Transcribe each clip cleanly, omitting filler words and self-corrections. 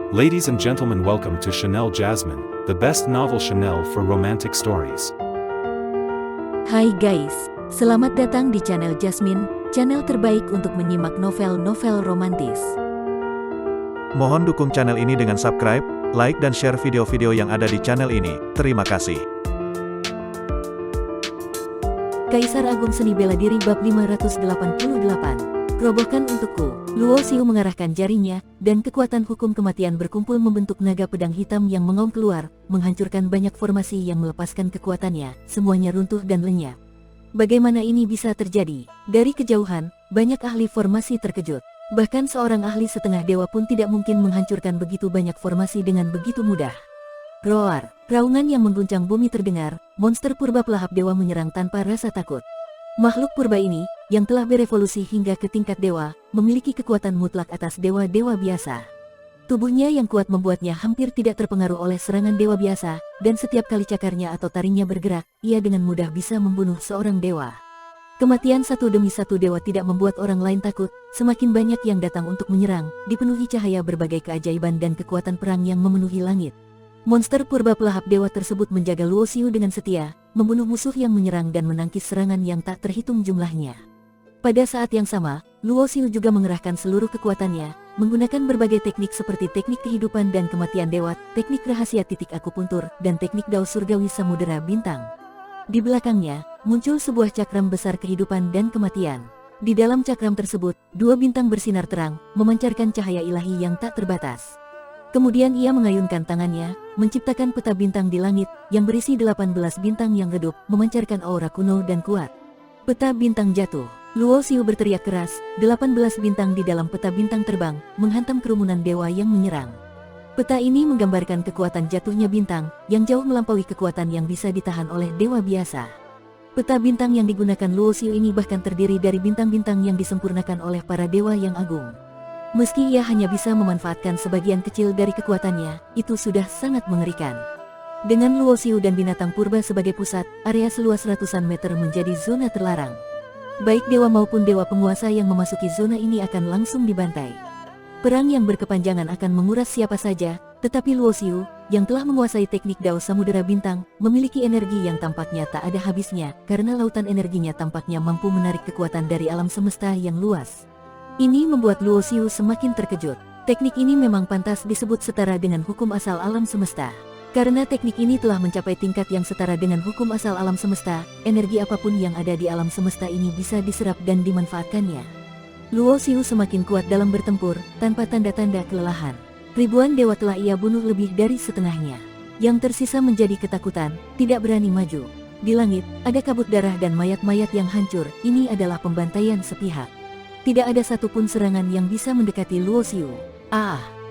Ladies and gentlemen, welcome to Chanel Jasmine, the best novel Chanel for romantic stories. Hai guys, selamat datang di channel Jasmine, channel terbaik untuk menyimak novel-novel romantis. Mohon dukung channel ini dengan subscribe, like dan share video-video yang ada di channel ini. Terima kasih. Kaisar Agung Seni Bela Diri bab 588. Robohkan untukku. Luo Xiu mengarahkan jarinya, dan kekuatan hukum kematian berkumpul membentuk naga pedang hitam yang mengaum keluar, menghancurkan banyak formasi yang melepaskan kekuatannya, semuanya runtuh dan lenyap. Bagaimana ini bisa terjadi? Dari kejauhan, banyak ahli formasi terkejut. Bahkan seorang ahli setengah dewa pun tidak mungkin menghancurkan begitu banyak formasi dengan begitu mudah. Roar, raungan yang mengguncang bumi terdengar, monster purba pelahap dewa menyerang tanpa rasa takut. Makhluk purba ini, yang telah berevolusi hingga ke tingkat dewa, memiliki kekuatan mutlak atas dewa-dewa biasa. Tubuhnya yang kuat membuatnya hampir tidak terpengaruh oleh serangan dewa biasa, dan setiap kali cakarnya atau taringnya bergerak, ia dengan mudah bisa membunuh seorang dewa. Kematian satu demi satu dewa tidak membuat orang lain takut, semakin banyak yang datang untuk menyerang, dipenuhi cahaya berbagai keajaiban dan kekuatan perang yang memenuhi langit. Monster purba pelahap dewa tersebut menjaga Luo Xiu dengan setia, membunuh musuh yang menyerang dan menangkis serangan yang tak terhitung jumlahnya. Pada saat yang sama, Luo Xiu juga mengerahkan seluruh kekuatannya, menggunakan berbagai teknik seperti teknik kehidupan dan kematian dewa, teknik rahasia titik akupuntur, dan teknik dao surgawi samudera bintang. Di belakangnya, muncul sebuah cakram besar kehidupan dan kematian. Di dalam cakram tersebut, dua bintang bersinar terang, memancarkan cahaya ilahi yang tak terbatas. Kemudian ia mengayunkan tangannya, menciptakan peta bintang di langit, yang berisi 18 bintang yang redup, memancarkan aura kuno dan kuat. Peta bintang jatuh. Luo Xiu berteriak keras, 18 bintang di dalam peta bintang terbang, menghantam kerumunan dewa yang menyerang. Peta ini menggambarkan kekuatan jatuhnya bintang, yang jauh melampaui kekuatan yang bisa ditahan oleh dewa biasa. Peta bintang yang digunakan Luo Xiu ini bahkan terdiri dari bintang-bintang yang disempurnakan oleh para dewa yang agung. Meski ia hanya bisa memanfaatkan sebagian kecil dari kekuatannya, itu sudah sangat mengerikan. Dengan Luo Xiu dan binatang purba sebagai pusat, area seluas ratusan meter menjadi zona terlarang. Baik dewa maupun dewa penguasa yang memasuki zona ini akan langsung dibantai. Perang yang berkepanjangan akan menguras siapa saja, tetapi Luo Xiu, yang telah menguasai teknik dao samudera bintang, memiliki energi yang tampaknya tak ada habisnya, karena lautan energinya tampaknya mampu menarik kekuatan dari alam semesta yang luas. Ini membuat Luo Xiu semakin terkejut. Teknik ini memang pantas disebut setara dengan hukum asal alam semesta. Karena teknik ini telah mencapai tingkat yang setara dengan hukum asal alam semesta, energi apapun yang ada di alam semesta ini bisa diserap dan dimanfaatkannya. Luo Xiu semakin kuat dalam bertempur, tanpa tanda-tanda kelelahan. Ribuan dewa telah ia bunuh lebih dari setengahnya. Yang tersisa menjadi ketakutan, tidak berani maju. Di langit, ada kabut darah dan mayat-mayat yang hancur, ini adalah pembantaian sepihak. Tidak ada satupun serangan yang bisa mendekati Luo Xiu.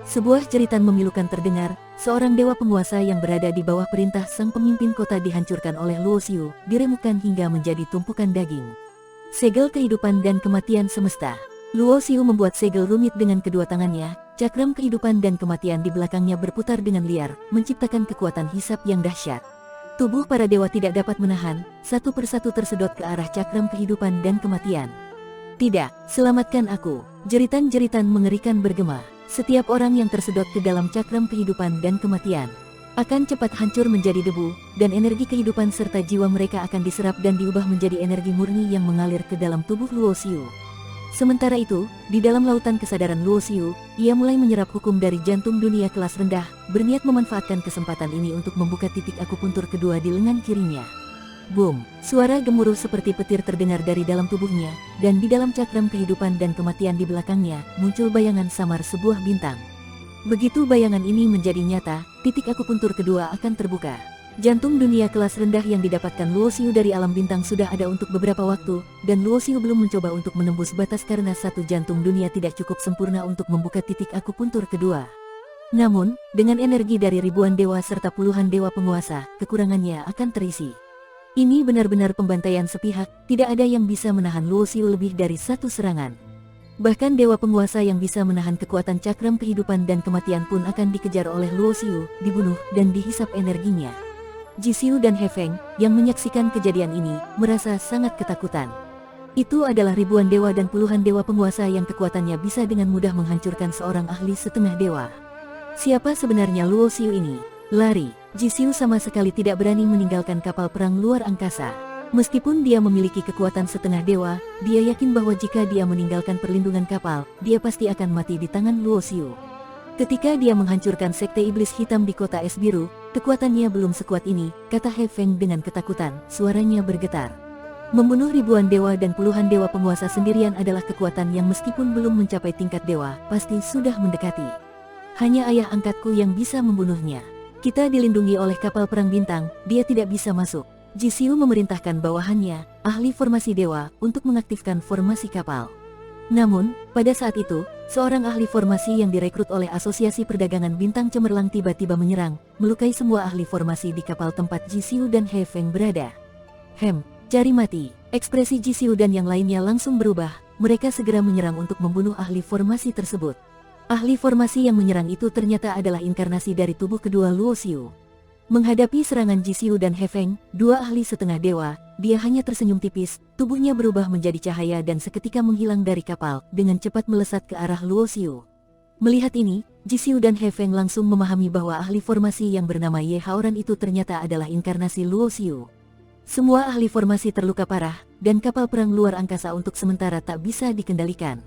Sebuah jeritan memilukan terdengar, seorang dewa penguasa yang berada di bawah perintah sang pemimpin kota dihancurkan oleh Luo Xiu, diremukkan hingga menjadi tumpukan daging. Segel kehidupan dan kematian semesta. Luo Xiu membuat segel rumit dengan kedua tangannya, cakram kehidupan dan kematian di belakangnya berputar dengan liar, menciptakan kekuatan hisap yang dahsyat. Tubuh para dewa tidak dapat menahan, satu persatu tersedot ke arah cakram kehidupan dan kematian. Tidak, selamatkan aku. Jeritan-jeritan mengerikan bergema. Setiap orang yang tersedot ke dalam cakram kehidupan dan kematian akan cepat hancur menjadi debu, dan energi kehidupan serta jiwa mereka akan diserap dan diubah menjadi energi murni yang mengalir ke dalam tubuh Luo Xiu. Sementara itu, di dalam lautan kesadaran Luo Xiu, ia mulai menyerap hukum dari jantung dunia kelas rendah, berniat memanfaatkan kesempatan ini untuk membuka titik akupuntur kedua di lengan kirinya. Boom! Suara gemuruh seperti petir terdengar dari dalam tubuhnya, dan di dalam cakram kehidupan dan kematian di belakangnya, muncul bayangan samar sebuah bintang. Begitu bayangan ini menjadi nyata, titik akupuntur kedua akan terbuka. Jantung dunia kelas rendah yang didapatkan Luo Xiu dari alam bintang sudah ada untuk beberapa waktu, dan Luo Xiu belum mencoba untuk menembus batas karena satu jantung dunia tidak cukup sempurna untuk membuka titik akupuntur kedua. Namun, dengan energi dari ribuan dewa serta puluhan dewa penguasa, kekurangannya akan terisi. Ini benar-benar pembantaian sepihak, tidak ada yang bisa menahan Luo Xiu lebih dari satu serangan. Bahkan dewa penguasa yang bisa menahan kekuatan cakram kehidupan dan kematian pun akan dikejar oleh Luo Xiu, dibunuh, dan dihisap energinya. Ji Xiu dan He Feng, yang menyaksikan kejadian ini, merasa sangat ketakutan. Itu adalah ribuan dewa dan puluhan dewa penguasa yang kekuatannya bisa dengan mudah menghancurkan seorang ahli setengah dewa. Siapa sebenarnya Luo Xiu ini? Lari. Ji Xiu sama sekali tidak berani meninggalkan kapal perang luar angkasa. Meskipun dia memiliki kekuatan setengah dewa, dia yakin bahwa jika dia meninggalkan perlindungan kapal, dia pasti akan mati di tangan Luo Xiu. Ketika dia menghancurkan sekte iblis hitam di kota es biru, kekuatannya belum sekuat ini, kata He Feng dengan ketakutan, suaranya bergetar. Membunuh ribuan dewa dan puluhan dewa penguasa sendirian adalah kekuatan yang meskipun belum mencapai tingkat dewa, pasti sudah mendekati. Hanya ayah angkatku yang bisa membunuhnya. Kita dilindungi oleh kapal perang bintang, dia tidak bisa masuk. Ji Xiu memerintahkan bawahannya, ahli formasi dewa, untuk mengaktifkan formasi kapal. Namun, pada saat itu, seorang ahli formasi yang direkrut oleh Asosiasi Perdagangan Bintang Cemerlang tiba-tiba menyerang, melukai semua ahli formasi di kapal tempat Ji Xiu dan He Feng berada. Cari mati. Ekspresi Ji Xiu dan yang lainnya langsung berubah, mereka segera menyerang untuk membunuh ahli formasi tersebut. Ahli formasi yang menyerang itu ternyata adalah inkarnasi dari tubuh kedua Luo Xiu. Menghadapi serangan Ji Xiu dan He Feng, dua ahli setengah dewa, dia hanya tersenyum tipis, tubuhnya berubah menjadi cahaya dan seketika menghilang dari kapal, dengan cepat melesat ke arah Luo Xiu. Melihat ini, Ji Xiu dan He Feng langsung memahami bahwa ahli formasi yang bernama Ye Haoran itu ternyata adalah inkarnasi Luo Xiu. Semua ahli formasi terluka parah, dan kapal perang luar angkasa untuk sementara tak bisa dikendalikan.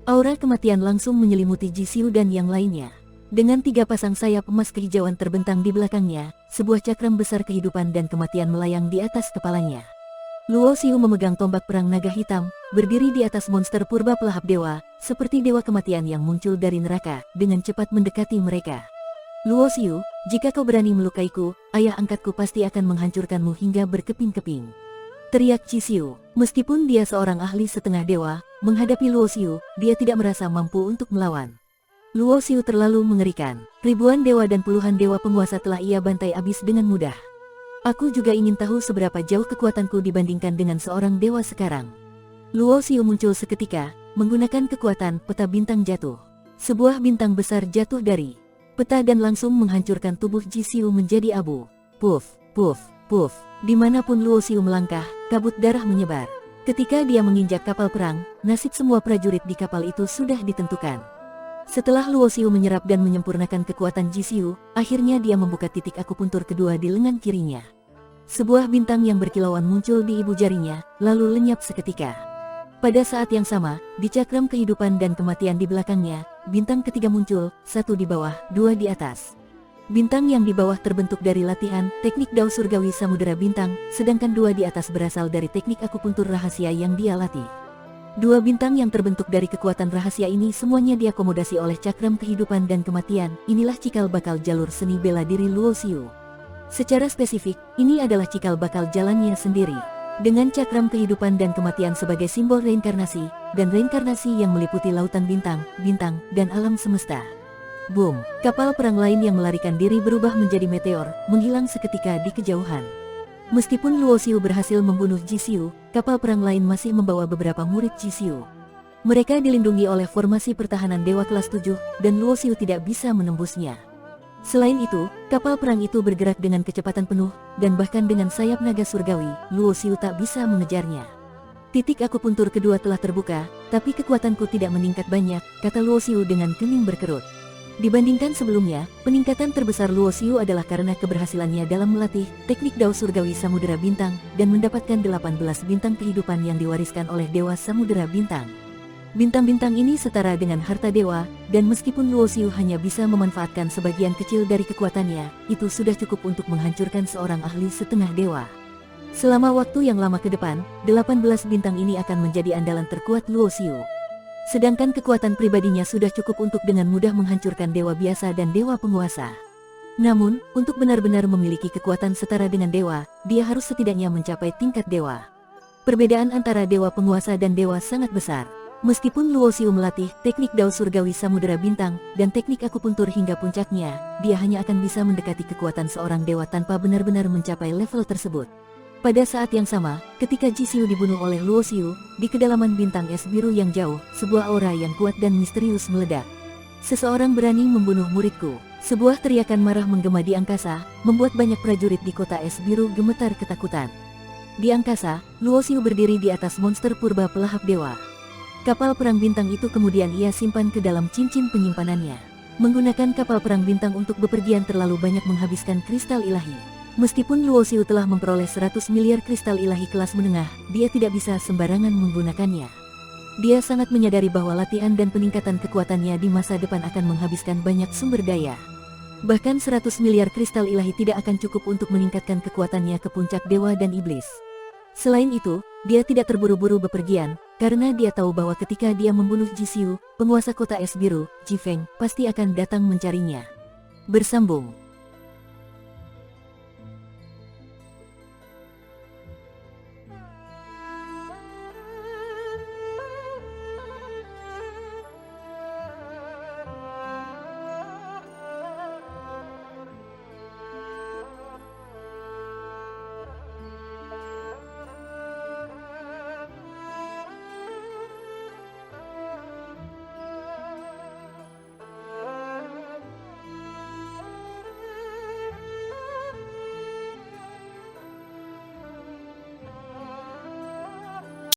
Aura kematian langsung menyelimuti Ji Xiu dan yang lainnya. Dengan 3 pasang sayap emas kehijauan terbentang di belakangnya, sebuah cakram besar kehidupan dan kematian melayang di atas kepalanya. Luo Xiu memegang tombak perang naga hitam, berdiri di atas monster purba pelahap dewa, seperti dewa kematian yang muncul dari neraka, dengan cepat mendekati mereka. Luo Xiu, jika kau berani melukaiku, ayah angkatku pasti akan menghancurkanmu hingga berkeping-keping. Teriak Ji Xiu. Meskipun dia seorang ahli setengah dewa, menghadapi Luo Xiu, dia tidak merasa mampu untuk melawan. Luo Xiu terlalu mengerikan. Ribuan dewa dan puluhan dewa penguasa telah ia bantai habis dengan mudah. Aku juga ingin tahu seberapa jauh kekuatanku dibandingkan dengan seorang dewa sekarang. Luo Xiu muncul seketika, menggunakan kekuatan peta bintang jatuh. Sebuah bintang besar jatuh dari peta dan langsung menghancurkan tubuh Ji Xiu menjadi abu. Puff, puff, puff. Dimanapun Luo Xiu melangkah, kabut darah menyebar. Ketika dia menginjak kapal perang, nasib semua prajurit di kapal itu sudah ditentukan. Setelah Luo Xiu menyerap dan menyempurnakan kekuatan Ji Xiu, akhirnya dia membuka titik akupuntur kedua di lengan kirinya. Sebuah bintang yang berkilauan muncul di ibu jarinya, lalu lenyap seketika. Pada saat yang sama, di cakram kehidupan dan kematian di belakangnya, bintang ketiga muncul, 1 di bawah, 2 di atas. Bintang yang di bawah terbentuk dari latihan teknik Dao Surgawi Samudera Bintang, sedangkan 2 di atas berasal dari teknik akupuntur rahasia yang dia latih. 2 bintang yang terbentuk dari kekuatan rahasia ini semuanya diakomodasi oleh cakram kehidupan dan kematian. Inilah cikal bakal jalur seni bela diri Luo Xiu. Secara spesifik, ini adalah cikal bakal jalannya sendiri. Dengan cakram kehidupan dan kematian sebagai simbol reinkarnasi, dan reinkarnasi yang meliputi lautan bintang, dan alam semesta. Boom! Kapal perang lain yang melarikan diri berubah menjadi meteor, menghilang seketika di kejauhan. Meskipun Luo Xiu berhasil membunuh Ji Xiu, kapal perang lain masih membawa beberapa murid Ji Xiu. Mereka dilindungi oleh formasi pertahanan dewa kelas 7, dan Luo Xiu tidak bisa menembusnya. Selain itu, kapal perang itu bergerak dengan kecepatan penuh, dan bahkan dengan sayap naga surgawi, Luo Xiu tak bisa mengejarnya. Titik akupuntur kedua telah terbuka, tapi kekuatanku tidak meningkat banyak, kata Luo Xiu dengan kening berkerut. Dibandingkan sebelumnya, peningkatan terbesar Luo Xiu adalah karena keberhasilannya dalam melatih teknik Dao Surgawi Samudera Bintang dan mendapatkan 18 bintang kehidupan yang diwariskan oleh Dewa Samudera Bintang. Bintang-bintang ini setara dengan harta dewa, dan meskipun Luo Xiu hanya bisa memanfaatkan sebagian kecil dari kekuatannya, itu sudah cukup untuk menghancurkan seorang ahli setengah dewa. Selama waktu yang lama ke depan, 18 bintang ini akan menjadi andalan terkuat Luo Xiu. Sedangkan kekuatan pribadinya sudah cukup untuk dengan mudah menghancurkan dewa biasa dan dewa penguasa. Namun, untuk benar-benar memiliki kekuatan setara dengan dewa, dia harus setidaknya mencapai tingkat dewa. Perbedaan antara dewa penguasa dan dewa sangat besar. Meskipun Luo Xiu melatih teknik Dao Surgawi Samudera Bintang dan teknik akupuntur hingga puncaknya, dia hanya akan bisa mendekati kekuatan seorang dewa tanpa benar-benar mencapai level tersebut. Pada saat yang sama, ketika Ji Xiu dibunuh oleh Luo Xiu, di kedalaman bintang es biru yang jauh, sebuah aura yang kuat dan misterius meledak. Seseorang berani membunuh muridku. Sebuah teriakan marah menggema di angkasa, membuat banyak prajurit di kota es biru gemetar ketakutan. Di angkasa, Luo Xiu berdiri di atas monster purba pelahap dewa. Kapal perang bintang itu kemudian ia simpan ke dalam cincin penyimpanannya. Menggunakan kapal perang bintang untuk bepergian terlalu banyak menghabiskan kristal ilahi. Meskipun Luo Xiu telah memperoleh 100 miliar kristal ilahi kelas menengah, dia tidak bisa sembarangan menggunakannya. Dia sangat menyadari bahwa latihan dan peningkatan kekuatannya di masa depan akan menghabiskan banyak sumber daya. Bahkan 100 miliar kristal ilahi tidak akan cukup untuk meningkatkan kekuatannya ke puncak dewa dan iblis. Selain itu, dia tidak terburu-buru bepergian, karena dia tahu bahwa ketika dia membunuh Ji Xiu, penguasa kota es biru, Ji Feng, pasti akan datang mencarinya. Bersambung.